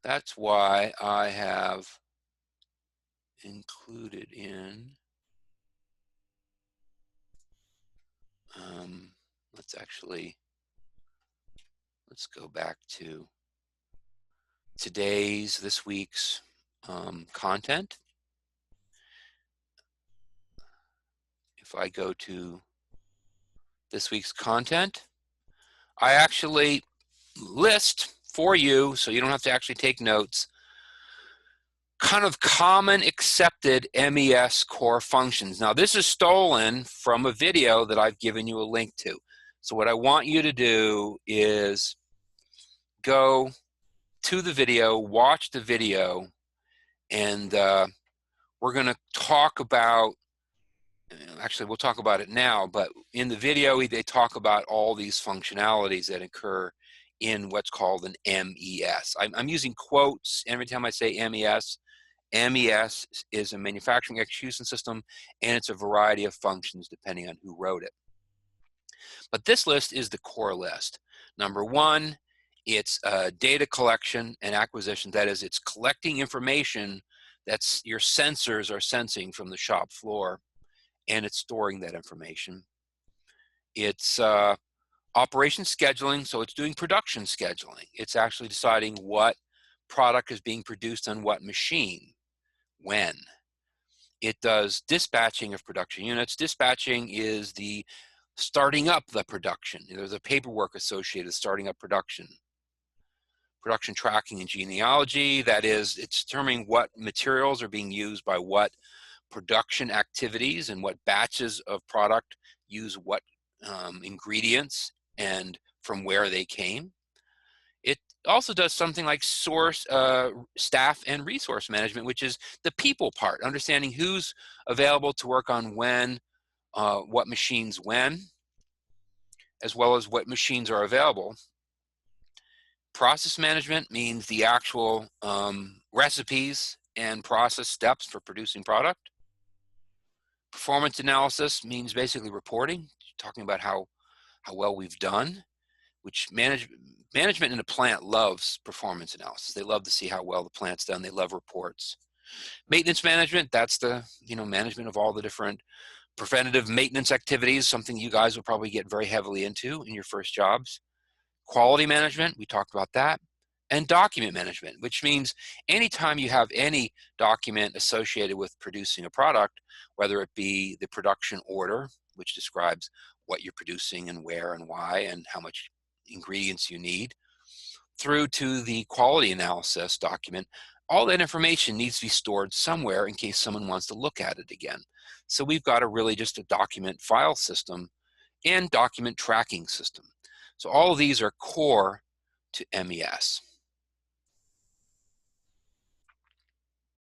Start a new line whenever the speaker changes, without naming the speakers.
That's why I have included in, um, let's actually, let's go back to this week's content. If I go to this week's content, I actually list for you, so you don't have to actually take notes, kind of common accepted MES core functions. Now, this is stolen from a video that I've given you a link to. So what I want you to do is go to the video, watch the video, and we're going to talk about, actually we'll talk about it now, but in the video they talk about all these functionalities that occur in what's called an MES. I'm using quotes every time I say MES. MES is a manufacturing execution system, and it's a variety of functions depending on who wrote it. But this list is the core list. Number one, it's data collection and acquisition. That is, it's collecting information that's your sensors are sensing from the shop floor, and it's storing that information. It's operation scheduling, so it's doing production scheduling. It's actually deciding what product is being produced on what machine, when. It does dispatching of production units. Dispatching is the starting up the production. There's a paperwork associated with starting up production. Production tracking and genealogy, that is, it's determining what materials are being used by what production activities and what batches of product use what ingredients and from where they came. It also does something like staff and resource management, which is the people part, understanding who's available to work on when, what machines when, as well as what machines are available. Process management means the actual recipes and process steps for producing product. Performance analysis means basically reporting, talking about how well we've done, which management in a plant loves performance analysis. They love to see how well the plant's done. They love reports. Maintenance management, that's the management of all the different preventative maintenance activities, something you guys will probably get very heavily into in your first jobs. Quality management, we talked about that. And document management, which means anytime you have any document associated with producing a product, whether it be the production order, which describes what you're producing and where and why and how much ingredients you need, through to the quality analysis document, all that information needs to be stored somewhere in case someone wants to look at it again. So we've got just a document file system and document tracking system. So all of these are core to MES.